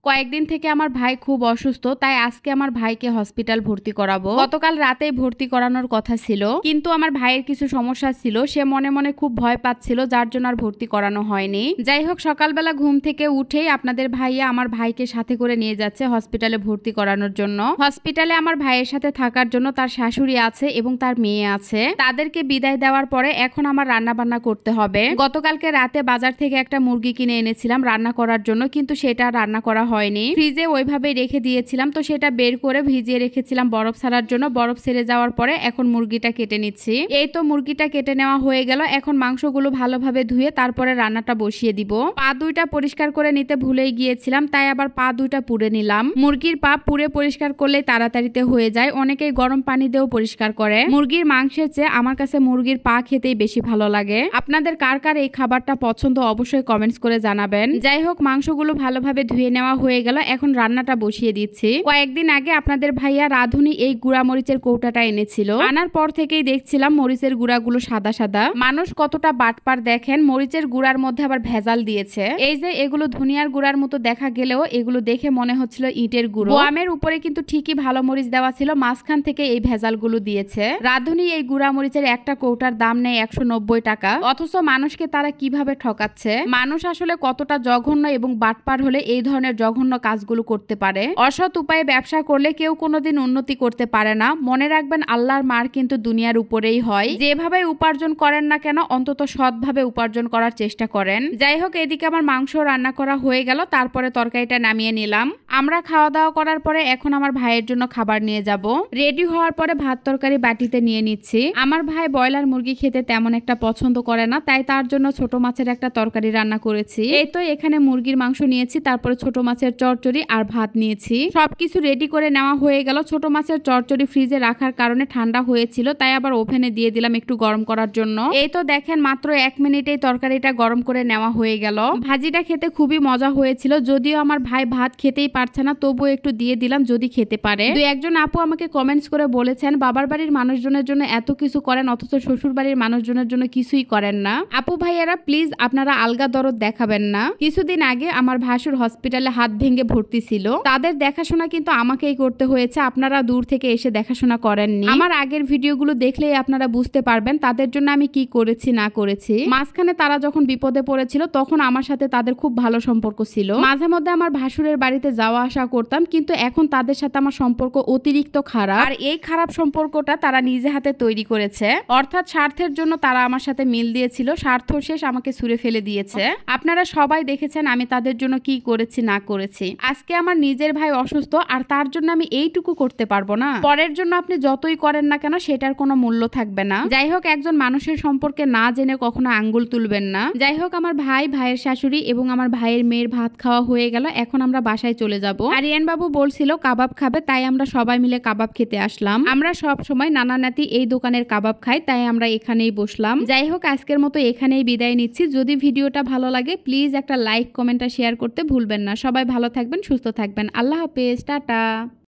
কয়েকদিন থেকে আমার ভাই খুব অসুস্থ, তাই আজকে আমার ভাইকে হসপিটাল ভর্তি করাবো। গতকাল রাতেই ভর্তি করানোর কথা ছিল, কিন্তু আমার ভাইয়ের কিছু সমস্যা ছিল, সে মনে মনে খুব ভয় পাচ্ছিল, যার জন্য আর ভর্তি করানো হয়নি। যাই হোক, সকালবেলা ঘুম থেকে উঠেই আপনাদের ভাইয়া আমার ভাইকে সাথে করে নিয়ে যাচ্ছে হসপিটালে ভর্তি করানোর জন্য। হসপিটালে আমার ভাইয়ের সাথে থাকার জন্য তার শাশুড়ি আছে এবং তার মেয়ে আছে। তাদেরকে বিদায় দেওয়ার পরে এখন আমার রান্না বান্না করতে হবে। গতকালকে রাতে বাজার থেকে একটা মুরগি কিনে এনেছিলাম রান্না করার জন্য, কিন্তু সেটা রান্না করা হয়নি। ফ্রিজে ওইভাবে রেখে দিয়েছিলাম, তো সেটা বের করে ভিজিয়ে রেখেছিলাম বরফ ছাড়ার জন্য। বরফ ছেড়ে যাওয়ার পরে এখন মুরগিটা কেটে নিচ্ছি। এই তো মুরগিটা কেটে নেওয়া হয়ে গেল। এখন মাংসগুলো ভালোভাবে ধুয়ে তারপরে রান্নাটা বসিয়ে দিব। পা দুইটা পরিষ্কার করে নিতে ভুলেই গিয়েছিলাম, তাই আবার পা দুইটা পুড়ে নিলাম। মুরগির পা পুড়ে পরিষ্কার করলে তাড়াতাড়িতে হয়ে যায়, অনেকেই গরম পানি দিয়েও পরিষ্কার করে। মুরগির মাংসের চেয়ে আমার কাছে মুরগির পা খেতেই বেশি ভালো লাগে। আপনাদের কার কার এই খাবারটা পছন্দ অবশ্যই কমেন্টস করে জানাবেন। যাই হোক, মাংসগুলো ভালোভাবে ধুয়ে নেওয়া হয়ে গেল। এখন রান্নাটা বসিয়ে দিচ্ছি। কয়েকদিন আগে আপনাদের ভাইয়া রাঁধুনি এই গুঁড়া মরিচের কৌটাটা এনেছিল। আনার পর থেকেই দেখছিলাম মরিচের গুঁড়াগুলো সাদা সাদা। মানুষ কতটা বাটপার দেখেন, মরিচের গুঁড়ার মধ্যে আবার ভেজাল দিয়েছে। এই যে এগুলো ধনিয়ার গুঁড়ার মতো দেখা গেলেও এগুলো দেখে মনে হচ্ছিল ইটের গুঁড়ো। বোয়ামের উপরে কিন্তু ঠিকই ভালো মরিচ দেওয়া ছিল, মাঝখান থেকে এই ভেজালগুলো দিয়েছে। রাঁধুনি এই গুঁড়া মরিচের একটা কৌটার দাম নেই 190 টাকা, অথচ মানুষকে তারা কিভাবে ঠকাচ্ছে। মানুষ আসলে কতটা জঘন্য এবং বাটপার হলে এই ধরনের জঘন্য কাজগুলো করতে পারে। অসৎ উপায়ে ব্যবসা করলে কেউ কোনোদিন উন্নতি করতে পারে না। মনে রাখবেন, আল্লাহর মার কিন্তু দুনিয়ার উপরেই হয়। যেভাবে উপার্জন করেন না কেন, অন্তত সৎভাবে উপার্জন করার চেষ্টা করেন। যাই হোক, এদিকে আমার মাংস রান্না করা হয়ে গেল, তারপরে তরকারিটা নামিয়ে নিলাম। আমরা খাওয়া দাওয়া করার পরে এখন আমার ভাইয়ের জন্য খাবার নিয়ে যাব। রেডি হওয়ার পরে ভাত তরকারি বাটিতে নিয়ে নিচ্ছি। আমার ভাই ব্রয়লার মুরগি খেতে তেমন একটা পছন্দ করে না, তাই তার জন্য ছোট মাছের একটা তরকারি রান্না করেছি। এই তো এখানে মুরগির মাংস নিয়েছি, তারপরে ছোট মাছের চচ্চড়ি আর ভাত নিয়েছি। সবকিছু রেডি করে নেওয়া হয়ে গেল। ছোট মাছের চচ্চড়ি ফ্রিজে রাখার কারণে ঠান্ডা হয়েছিল, তাই আবার ওভেনে দিয়ে দিলাম একটু গরম করার জন্য। এই তো দেখেন, মাত্র 1 মিনিটেই তরকারিটা গরম করে নেওয়া হয়ে গেল। ভাজিটা খেতে খুবই মজা হয়েছিল, যদিও আমার ভাই ভাত খেতেই পারছে না, তবুও একটু দিয়ে দিলাম যদি খেতে পারে। দুই একজন আপু আমাকে কমেন্টস করে বলেছেন, বাবার বাড়ির মানুষজনের জন্য এত কিছু করেন অথচ শ্বশুর বাড়ির মানুষজনের জন্য কিছুই করেন না। আপু ভাইয়ারা প্লিজ আপনারা আলগা দরদ দেখাবেন না। কিছুদিন আগে আমার ভাসুর হসপিটালে হাত ভেঙে ভর্তি ছিল, তাদের দেখাশোনা কিন্তু আমাকেই করতে হয়েছে। আপনারা দূর থেকে এসে দেখাশোনা করেননি। আমার আগের ভিডিওগুলো দেখলেই আপনারা বুঝতে পারবেন তাদের জন্য আমি কি করেছি না করেছি। মাঝখানে তারা যখন বিপদে পড়েছিল তখন আমার সাথে তাদের খুব ভালো সম্পর্ক ছিল। মাঝে মধ্যে আমার ভাসুরের বাড়িতে যাওয়া আসা করতাম, কিন্তু এখন তাদের সাথে আমার সম্পর্ক অতিরিক্ত খারাপ। আর এই খারাপ সম্পর্কটা তারা নিজে হাতে তৈরি করেছে, অর্থাৎ স্বার্থের জন্য তারা আমার সাথে মিল দিয়েছিল, স্বার্থ শেষ আমাকে ছুঁড়ে ফেলে দিয়েছে। আপনারা সবাই দেখেছেন আমি তাদের জন্য কি করেছি না করেছি। আজকে আমার নিজের ভাই অসুস্থ, আর তার জন্য আমি এইটুকু করতে পারবো না। পরের জন্য আপনি যতই করেন না কেন সেটার কোনো মূল্য থাকবে না। যাই হোক, একজন মানুষের সম্পর্কে না জেনে কখনো আঙ্গুল তুলবেন না। যাই হোক, আমার ভাই, ভাইয়ের শাশুড়ি এবং আমার ভাইয়ের মেয়ের ভাত খাওয়া হয়ে গেল। এখন আমরা বাসায় চলে যাব। আরিয়ান বাবু বলছিল কাবাব খাবে, তাই আমরা সবাই মিলে কাবাব খেতে আসলাম। আমরা সব সময় নানা নাতি এই দোকানের কাবাব খাই, তাই আমরা এখানেই বসলাম। যাই হোক, আজকের মতো এখানেই বিদায় নিচ্ছি। যদি ভিডিওটা ভালো লাগে প্লিজ একটা লাইক, কমেন্ট আর শেয়ার করতে ভুলবেন না। সবাই ভালো থাকবেন, সুস্থ থাকবেন। আল্লাহ হাফেজ, টাটা।